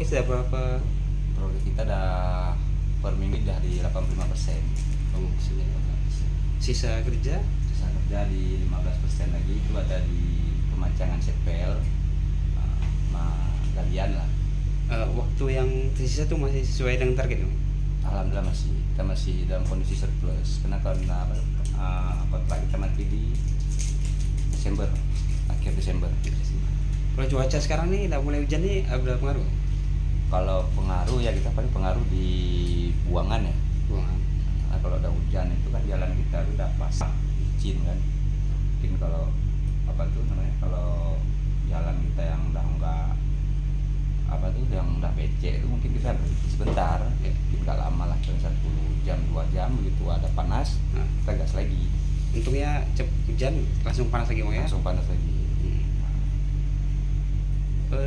prokes sudah berapa? Progres kita dah per minggu dah di 85%. Oh, sudah 15%. Sisa kerja? Sisa kerja di 15% lagi itu ada di pemancangan setpel, galian lah. Waktu yang tersisa tuh masih sesuai dengan target dong? Alhamdulillah kita masih dalam kondisi surplus karena kontrak kita mati di akhir Desember. Kalau cuaca sekarang nih udah mulai hujan nih, ada pengaruh? Kalau pengaruh ya kita paling pengaruh di buangan ya. Buangan. Nah, kalau ada hujan itu kan jalan kita udah pasang licin kan. Mungkin kalau kalau jalan kita yang udah yang udah becek itu mungkin kita berhenti sebentar ya, mungkin nggak lama lah, cuma 1 jam 2 jam begitu ada panas kita gas lagi. Untungnya hujan langsung panas lagi ya? Langsung panas lagi.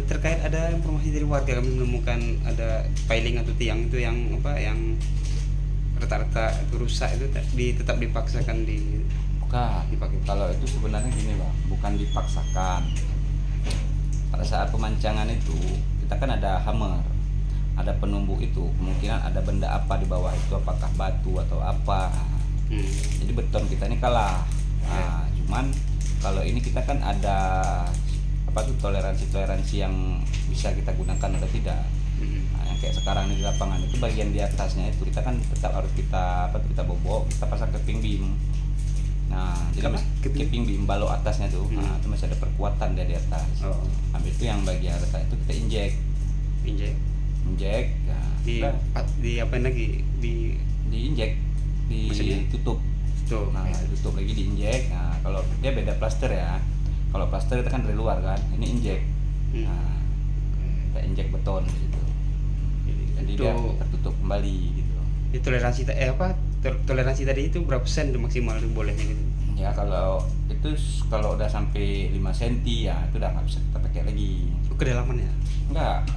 Terkait ada informasi dari warga, kami menemukan ada piling atau tiang itu yang retak-retak itu rusak, itu tetap dipaksakan Bukan dipakai. Kalau itu sebenarnya gini Bang, bukan dipaksakan. Pada saat pemancangan itu kita kan ada hammer, ada penumbuk, itu kemungkinan ada benda apa di bawah itu, apakah batu atau apa. Jadi beton kita ini kalah. Cuman kalau ini kita kan ada toleransi yang bisa kita gunakan atau tidak. Yang kayak sekarang ini di lapangan itu bagian di atasnya itu kita kan tetap harus kita bobok, kita pasang keping beam. Jadi keping beam balok atasnya tuh, itu masih ada perkuatan dia di atas. Habis itu yang bagian retak itu kita injek. Di apa lagi? Diinjek, ditutup. Ditutup lagi, diinjek. Kalau dia beda plaster ya. Kalau plaster itu kan dari luar kan, ini injek. Kita injek beton gitu. Jadi dia tertutup kembali gitu. Di toleransi tadi itu berapa persen itu maksimal bolehnya gitu? Ya kalau udah sampai 5 cm ya itu udah nggak bisa kita pakai lagi. Kedalamannya? Enggak,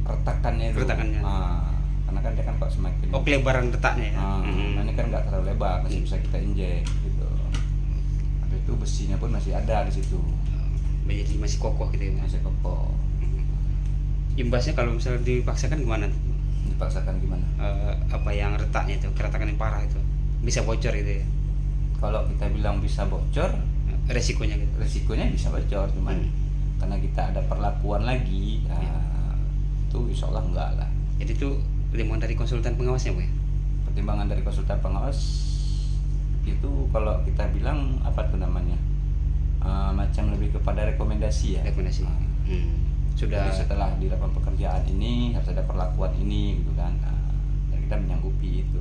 retakannya itu. Karena kan dia kan kalau semakin kelebaran retaknya ya. Ini kan nggak terlalu lebar, masih bisa kita injek gitu. Habis itu besinya pun masih ada di situ. Jadi masih kokoh gitu ya? Masih kokoh. Imbasnya kalau misalnya dipaksakan gimana? Dipaksakan gimana? Apa yang retaknya itu, keretakan yang parah itu bisa bocor gitu ya? Kalau kita bilang bisa bocor, resikonya gitu? Resikonya bisa bocor, cuman karena kita ada perlakuan lagi, itu insya Allah enggak lah. Jadi itu pertimbangan dari konsultan pengawasnya Bu ya? Pertimbangan dari konsultan pengawas itu kalau kita bilang macam lebih kepada rekomendasi ya. Rekomendasi. Sudah. Jadi setelah dilakukan pekerjaan ini harus ada perlakuan ini gitu kan. Dan kita menyanggupi itu.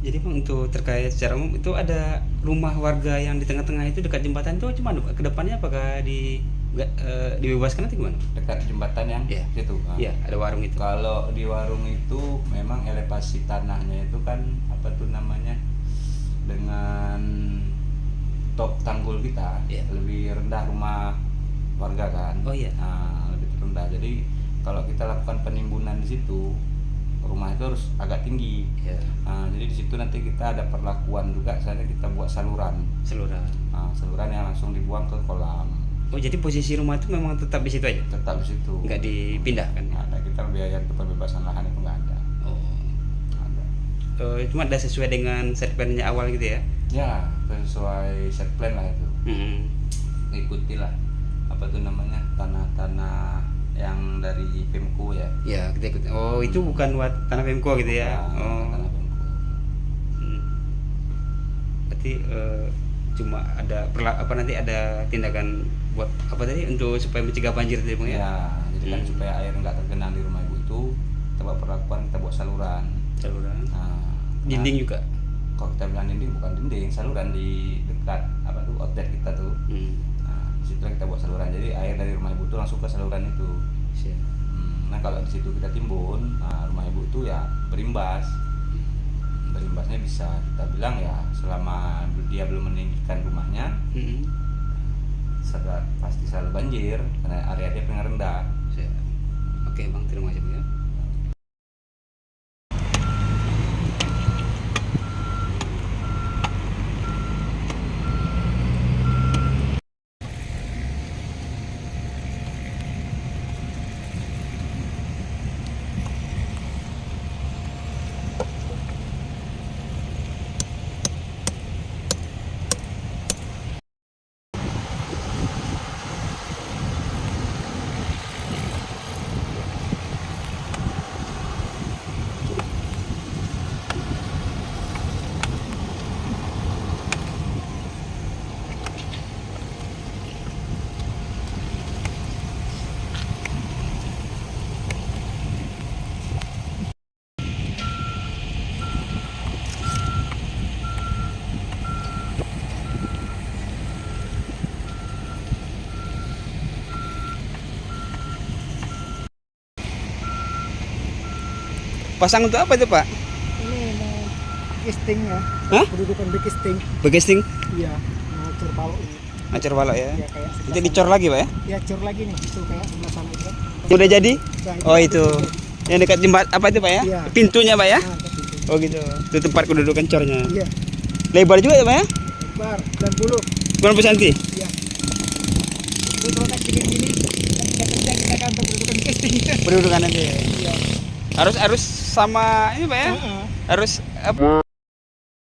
Jadi Bang, untuk terkait secara umum itu ada rumah warga yang di tengah-tengah itu dekat jembatan itu gimana Pak? Kedepannya apakah dibebaskan atau gimana? Dekat jembatan yang situ. Iya, ada warung itu. Kalau di warung itu memang elevasi tanahnya itu kan dengan top tanggul kita lebih rendah rumah warga kan. Lebih rendah. Jadi kalau kita lakukan penimbunan di situ, rumah itu harus agak tinggi. Jadi di situ nanti kita ada perlakuan juga, misalnya kita buat saluran yang langsung dibuang ke kolam. Jadi posisi rumah itu memang tetap di situ aja? Tetap di situ. Nggak dipindahkan? Ada, kita biaya untuk pembebasan lahan itu nggak ada. Ada. Cuma ada sesuai dengan set plan-nya awal gitu ya? Ya, sesuai set plan lah itu. Ikutilah tanah-tanah yang dari Pemko ya. Ya, kita ikut. Itu bukan tanah Pemko gitu ya? Tanah Pemko. Berarti cuma ada nanti ada tindakan buat untuk supaya mencegah banjir tadi Bang ya? Ya, jadi kan supaya air nggak tergenang di rumah ibu itu, kita buat perlakuan, kita buat saluran. Dinding juga? Kalau kita bilang dinding, bukan dinding, saluran di dekat outlet kita tuh. Di situ kita buat saluran, jadi air dari rumah ibu itu langsung ke saluran itu. Nah kalau di situ kita timbun, rumah ibu itu ya berimbas. Berimbasnya bisa kita bilang ya selama dia belum meninggikan rumahnya, pasti selalu banjir karena area dia paling rendah. Oke Bang, terima kasih ya. Pasang untuk apa itu Pak? Ini mau casting ya. Hah? Kedudukan casting. Begesting? Iya, mau cor balok ini. Ngacor balok ya? Iya, kayak sebelah Itu sana. dicor lagi Pak ya? Ya cor lagi nih, itu kayak sebelah sana itu. Udah jadi? Nah, Oh itu. Yang dekat jembat apa itu Pak ya? Iya. Pintunya Pak ya? Nah, ke pintu. Oh gitu. Itu tempat kedudukan cornya. Iya, Lebar juga ya Pak ya? lebar 90. 90 cm. Iya. Itu kalau tak gini-gini, kita kerja kita kan untuk kedudukan casting. Kedudukan nanti. Iya. Harus sama ini Pak ya? Heeh. Harus apa?